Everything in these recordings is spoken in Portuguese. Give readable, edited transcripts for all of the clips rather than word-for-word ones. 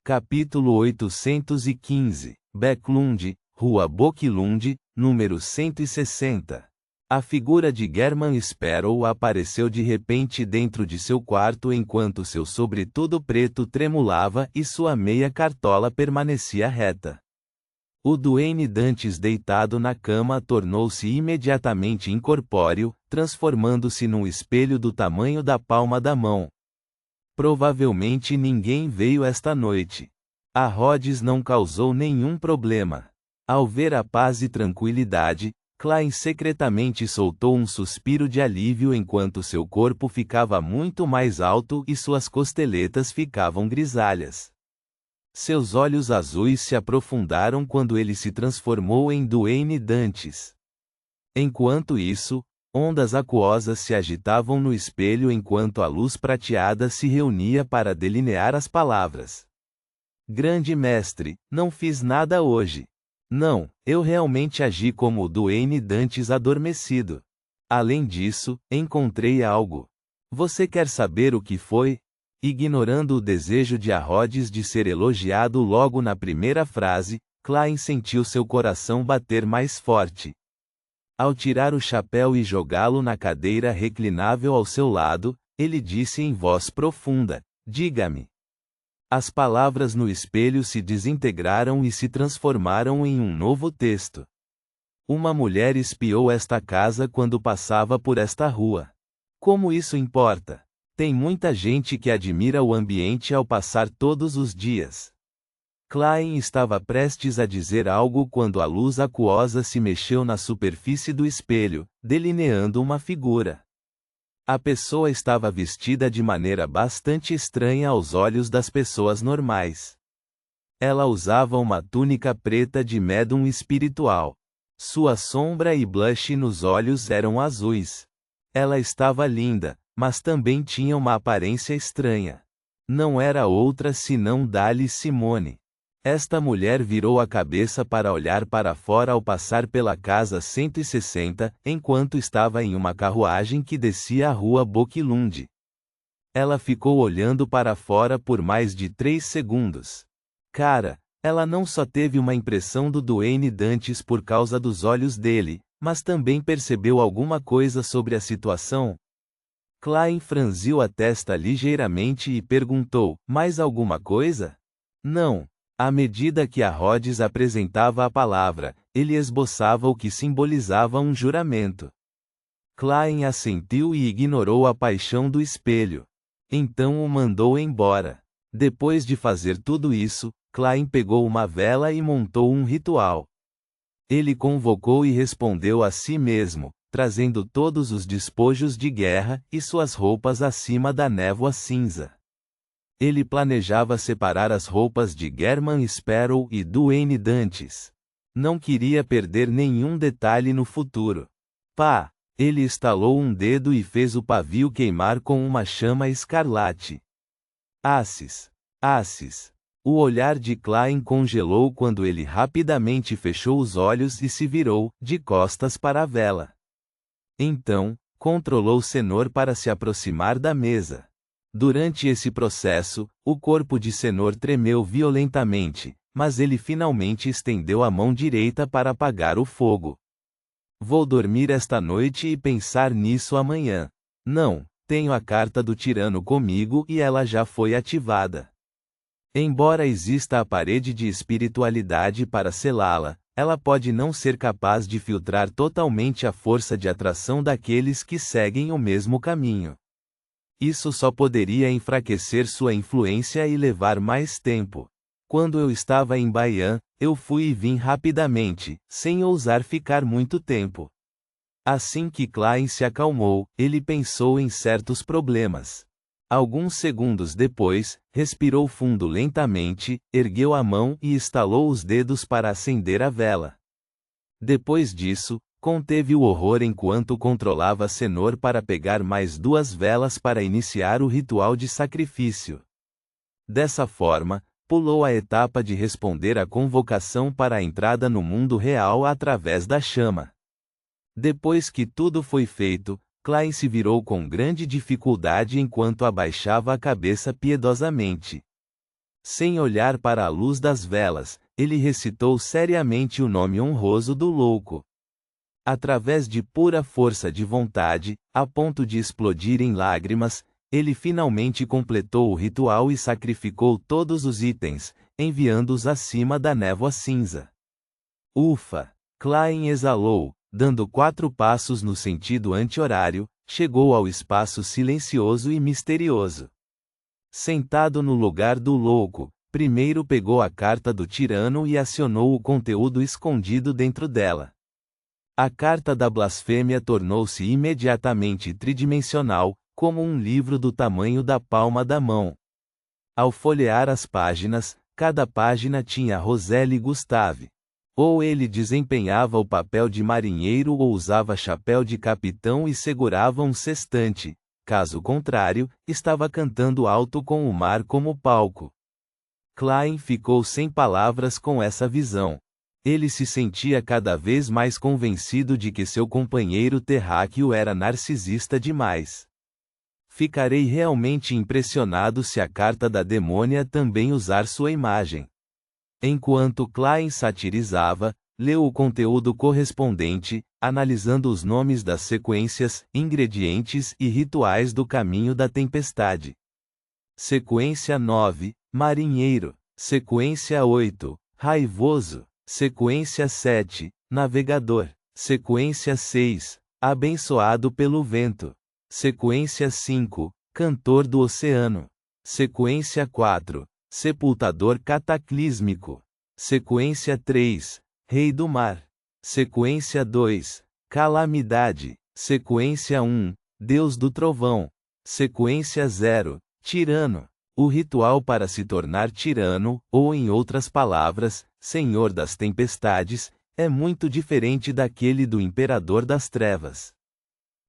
Capítulo 815. Bäcklund, Rua Boklund, número 160. A figura de German Sparrow apareceu de repente dentro de seu quarto enquanto seu sobretudo preto tremulava e sua meia cartola permanecia reta. O Duane Dantes deitado na cama tornou-se imediatamente incorpóreo, transformando-se num espelho do tamanho da palma da mão. Provavelmente ninguém veio esta noite. A Rhodes não causou nenhum problema. Ao ver a paz e tranquilidade, Klein secretamente soltou um suspiro de alívio enquanto seu corpo ficava muito mais alto e suas costeletas ficavam grisalhas. Seus olhos azuis se aprofundaram quando ele se transformou em Duane Dantes. Enquanto isso, ondas aquosas se agitavam no espelho enquanto a luz prateada se reunia para delinear as palavras. Grande mestre, não fiz nada hoje. Não, eu realmente agi como o Duane Dantes adormecido. Além disso, encontrei algo. Você quer saber o que foi? Ignorando o desejo de Rhodes de ser elogiado logo na primeira frase, Klein sentiu seu coração bater mais forte. Ao tirar o chapéu e jogá-lo na cadeira reclinável ao seu lado, ele disse em voz profunda: diga-me. As palavras no espelho se desintegraram e se transformaram em um novo texto. Uma mulher espiou esta casa quando passava por esta rua. Como isso importa? Tem muita gente que admira o ambiente ao passar todos os dias. Klein estava prestes a dizer algo quando a luz aquosa se mexeu na superfície do espelho, delineando uma figura. A pessoa estava vestida de maneira bastante estranha aos olhos das pessoas normais. Ela usava uma túnica preta de médium espiritual. Sua sombra e blush nos olhos eram azuis. Ela estava linda, mas também tinha uma aparência estranha. Não era outra senão Dali Simone. Esta mulher virou a cabeça para olhar para fora ao passar pela casa 160, enquanto estava em uma carruagem que descia a rua Boklund. Ela ficou olhando para fora por mais de 3 segundos. Cara, ela não só teve uma impressão do Duane Dantes por causa dos olhos dele, mas também percebeu alguma coisa sobre a situação. Klein franziu a testa ligeiramente e perguntou: mais alguma coisa? Não. À medida que Rhodes apresentava a palavra, ele esboçava o que simbolizava um juramento. Klein assentiu e ignorou a paixão do espelho. Então o mandou embora. Depois de fazer tudo isso, Klein pegou uma vela e montou um ritual. Ele convocou e respondeu a si mesmo, trazendo todos os despojos de guerra e suas roupas acima da névoa cinza. Ele planejava separar as roupas de German Sparrow e Duane Dantes. Não queria perder nenhum detalhe no futuro. Pá! Ele estalou um dedo e fez o pavio queimar com uma chama escarlate. Assis! Assis! O olhar de Klein congelou quando ele rapidamente fechou os olhos e se virou, de costas para a vela. Então, controlou Senor para se aproximar da mesa. Durante esse processo, o corpo de Senor tremeu violentamente, mas ele finalmente estendeu a mão direita para apagar o fogo. Vou dormir esta noite e pensar nisso amanhã. Não, tenho a carta do tirano comigo e ela já foi ativada. Embora exista a parede de espiritualidade para selá-la, ela pode não ser capaz de filtrar totalmente a força de atração daqueles que seguem o mesmo caminho. Isso só poderia enfraquecer sua influência e levar mais tempo. Quando eu estava em Baian, eu fui e vim rapidamente, sem ousar ficar muito tempo. Assim que Klein se acalmou, ele pensou em certos problemas. Alguns segundos depois, respirou fundo lentamente, ergueu a mão e estalou os dedos para acender a vela. Depois disso, conteve o horror enquanto controlava Senor para pegar mais 2 velas para iniciar o ritual de sacrifício. Dessa forma, pulou a etapa de responder à convocação para a entrada no mundo real através da chama. Depois que tudo foi feito, Klein se virou com grande dificuldade enquanto abaixava a cabeça piedosamente. Sem olhar para a luz das velas, ele recitou seriamente o nome honroso do louco. Através de pura força de vontade, a ponto de explodir em lágrimas, ele finalmente completou o ritual e sacrificou todos os itens, enviando-os acima da névoa cinza. Ufa! Klein exalou, dando 4 passos no sentido anti-horário, chegou ao espaço silencioso e misterioso. Sentado no lugar do louco, primeiro pegou a carta do tirano e acionou o conteúdo escondido dentro dela. A carta da blasfêmia tornou-se imediatamente tridimensional, como um livro do tamanho da palma da mão. Ao folhear as páginas, cada página tinha Roselle Gustave. Ou ele desempenhava o papel de marinheiro ou usava chapéu de capitão e segurava um sextante, caso contrário, estava cantando alto com o mar como palco. Klein ficou sem palavras com essa visão. Ele se sentia cada vez mais convencido de que seu companheiro terráqueo era narcisista demais. Ficarei realmente impressionado se a carta da demônia também usar sua imagem. Enquanto Klein satirizava, leu o conteúdo correspondente, analisando os nomes das sequências, ingredientes e rituais do caminho da tempestade. Sequência 9, marinheiro. Sequência 8, raivoso. Sequência 7, navegador. Sequência 6, abençoado pelo vento. Sequência 5, cantor do oceano. Sequência 4, sepultador cataclísmico. Sequência 3, rei do mar. Sequência 2, calamidade. Sequência 1, deus do trovão. Sequência 0, tirano. O ritual para se tornar tirano, ou em outras palavras, senhor das tempestades, é muito diferente daquele do imperador das trevas.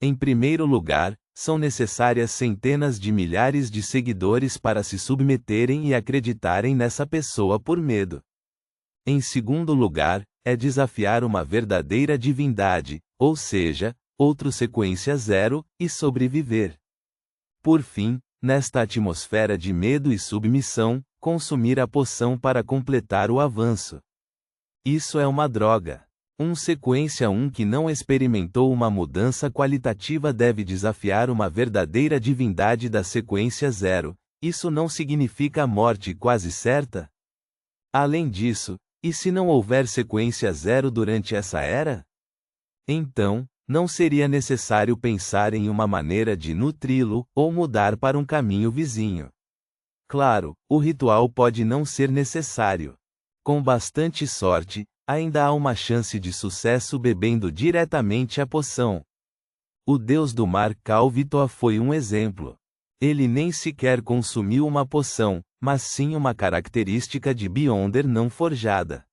Em primeiro lugar, são necessárias centenas de milhares de seguidores para se submeterem e acreditarem nessa pessoa por medo. Em segundo lugar, é desafiar uma verdadeira divindade, ou seja, outro sequência 0, e sobreviver. Por fim, nesta atmosfera de medo e submissão, consumir a poção para completar o avanço. Isso é uma droga. Um sequência 1 que não experimentou uma mudança qualitativa deve desafiar uma verdadeira divindade da sequência 0. Isso não significa morte quase certa? Além disso, e se não houver sequência 0 durante essa era? Então, não seria necessário pensar em uma maneira de nutri-lo, ou mudar para um caminho vizinho. Claro, o ritual pode não ser necessário. Com bastante sorte, ainda há uma chance de sucesso bebendo diretamente a poção. O deus do mar Calvitoa foi um exemplo. Ele nem sequer consumiu uma poção, mas sim uma característica de Beyonder não forjada.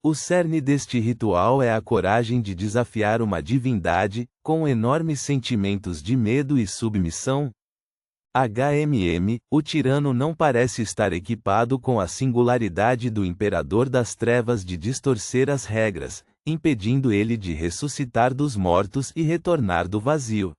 O cerne deste ritual é a coragem de desafiar uma divindade, com enormes sentimentos de medo e submissão. O tirano não parece estar equipado com a singularidade do imperador das trevas de distorcer as regras, impedindo ele de ressuscitar dos mortos e retornar do vazio.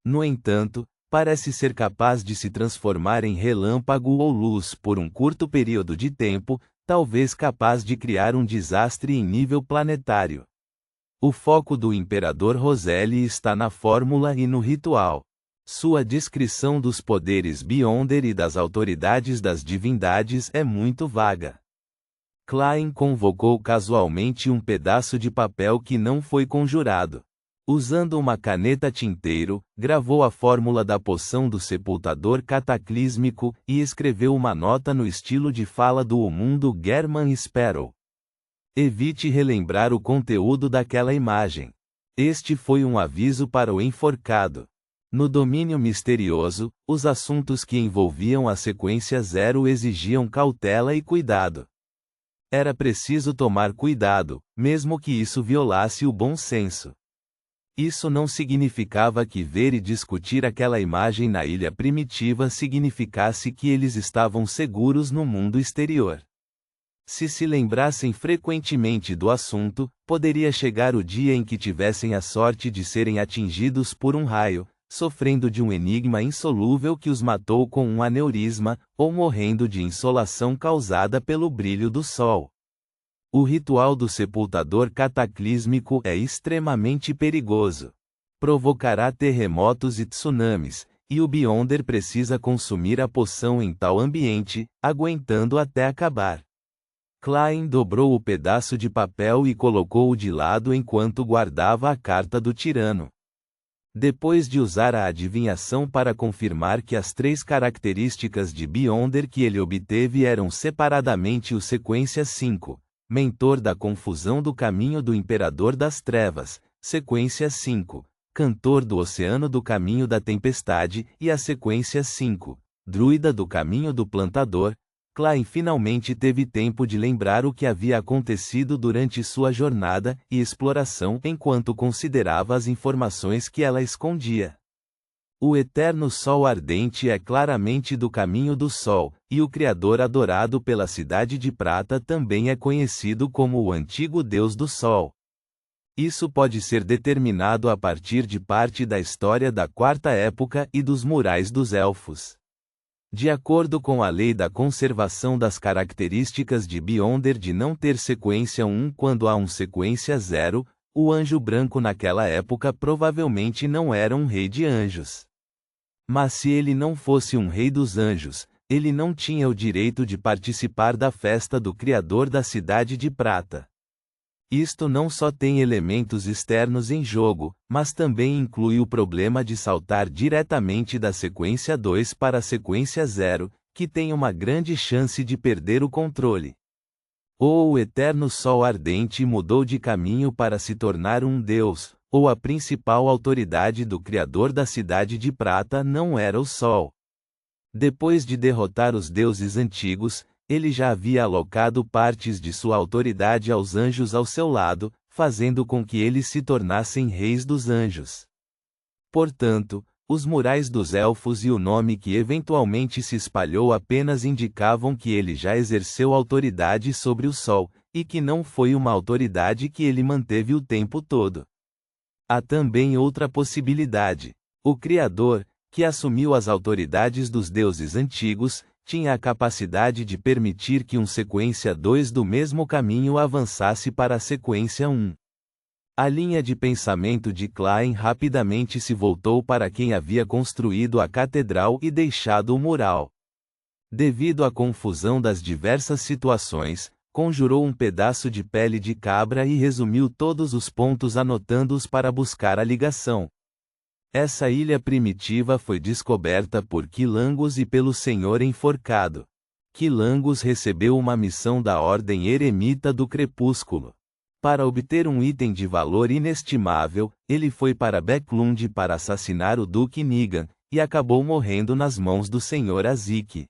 No entanto, parece ser capaz de se transformar em relâmpago ou luz por um curto período de tempo, talvez capaz de criar um desastre em nível planetário. O foco do Imperador Roselle está na fórmula e no ritual. Sua descrição dos poderes Beyonder e das autoridades das divindades é muito vaga. Klein convocou casualmente um pedaço de papel que não foi conjurado. Usando uma caneta tinteiro, gravou a fórmula da poção do sepultador cataclísmico e escreveu uma nota no estilo de fala do mundo German Sparrow. Evite relembrar o conteúdo daquela imagem. Este foi um aviso para o enforcado. No domínio misterioso, os assuntos que envolviam a sequência 0 exigiam cautela e cuidado. Era preciso tomar cuidado, mesmo que isso violasse o bom senso. Isso não significava que ver e discutir aquela imagem na ilha primitiva significasse que eles estavam seguros no mundo exterior. Se se lembrassem frequentemente do assunto, poderia chegar o dia em que tivessem a sorte de serem atingidos por um raio, sofrendo de um enigma insolúvel que os matou com um aneurisma, ou morrendo de insolação causada pelo brilho do sol. O ritual do sepultador cataclísmico é extremamente perigoso. Provocará terremotos e tsunamis, e o Beyonder precisa consumir a poção em tal ambiente, aguentando até acabar. Klein dobrou o pedaço de papel e colocou-o de lado enquanto guardava a carta do tirano. Depois de usar a adivinhação para confirmar que as 3 características de Beyonder que ele obteve eram separadamente o Sequência 5, Mentor da Confusão do Caminho do Imperador das Trevas, Sequência 5, Cantor do Oceano do Caminho da Tempestade e a Sequência 5, Druida do Caminho do Plantador, Klein finalmente teve tempo de lembrar o que havia acontecido durante sua jornada e exploração enquanto considerava as informações que ela escondia. O eterno Sol ardente é claramente do caminho do Sol, e o Criador adorado pela Cidade de Prata também é conhecido como o antigo Deus do Sol. Isso pode ser determinado a partir de parte da história da Quarta Época e dos murais dos Elfos. De acordo com a lei da conservação das características de Beyonder de não ter sequência 1 quando há um sequência 0, o anjo branco naquela época provavelmente não era um rei de anjos. Mas se ele não fosse um rei dos anjos, ele não tinha o direito de participar da festa do Criador da Cidade de Prata. Isto não só tem elementos externos em jogo, mas também inclui o problema de saltar diretamente da sequência 2 para a sequência 0, que tem uma grande chance de perder o controle. Ou o eterno Sol ardente mudou de caminho para se tornar um deus, ou a principal autoridade do Criador da Cidade de Prata não era o Sol. Depois de derrotar os deuses antigos, ele já havia alocado partes de sua autoridade aos anjos ao seu lado, fazendo com que eles se tornassem reis dos anjos. Portanto, os murais dos elfos e o nome que eventualmente se espalhou apenas indicavam que ele já exerceu autoridade sobre o Sol, e que não foi uma autoridade que ele manteve o tempo todo. Há também outra possibilidade. O Criador, que assumiu as autoridades dos deuses antigos, tinha a capacidade de permitir que um sequência 2 do mesmo caminho avançasse para a sequência 1. A linha de pensamento de Klein rapidamente se voltou para quem havia construído a catedral e deixado o mural. Devido à confusão das diversas situações, conjurou um pedaço de pele de cabra e resumiu todos os pontos anotando-os para buscar a ligação. Essa ilha primitiva foi descoberta por Quilangos e pelo Senhor enforcado. Quilangos recebeu uma missão da Ordem Eremita do Crepúsculo. Para obter um item de valor inestimável, ele foi para Becklund para assassinar o Duque Nigan, e acabou morrendo nas mãos do Senhor Azik.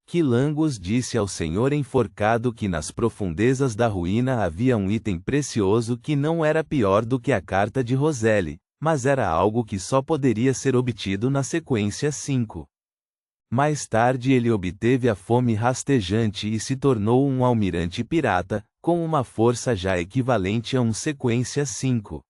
Quilangos disse ao Senhor enforcado que nas profundezas da ruína havia um item precioso que não era pior do que a carta de Roselle, mas era algo que só poderia ser obtido na sequência 5. Mais tarde ele obteve a fome rastejante e se tornou um almirante pirata, com uma força já equivalente a um sequência 5.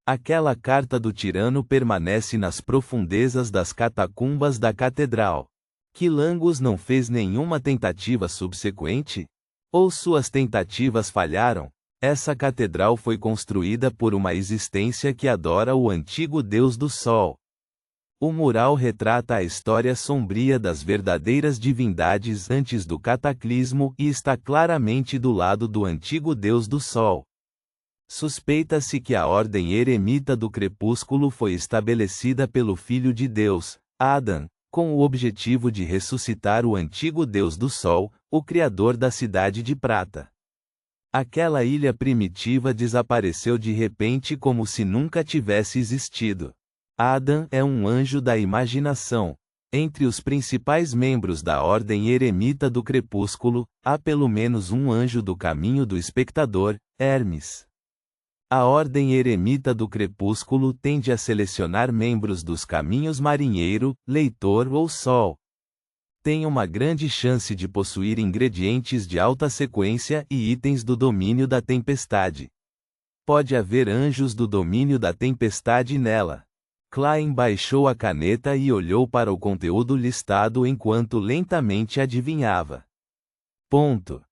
Aquela carta do tirano permanece nas profundezas das catacumbas da catedral. Quilangos não fez nenhuma tentativa subsequente? Ou suas tentativas falharam? Essa catedral foi construída por uma existência que adora o antigo Deus do Sol. O mural retrata a história sombria das verdadeiras divindades antes do cataclismo e está claramente do lado do antigo Deus do Sol. Suspeita-se que a Ordem Eremita do Crepúsculo foi estabelecida pelo Filho de Deus, Adam, com o objetivo de ressuscitar o antigo Deus do Sol, o Criador da Cidade de Prata. Aquela ilha primitiva desapareceu de repente como se nunca tivesse existido. Adam é um anjo da imaginação. Entre os principais membros da Ordem Eremita do Crepúsculo, há pelo menos um anjo do caminho do espectador, Hermes. A Ordem Eremita do Crepúsculo tende a selecionar membros dos caminhos marinheiro, leitor ou sol. Tem uma grande chance de possuir ingredientes de alta sequência e itens do domínio da tempestade. Pode haver anjos do domínio da tempestade nela. Klein baixou a caneta e olhou para o conteúdo listado enquanto lentamente adivinhava. Ponto.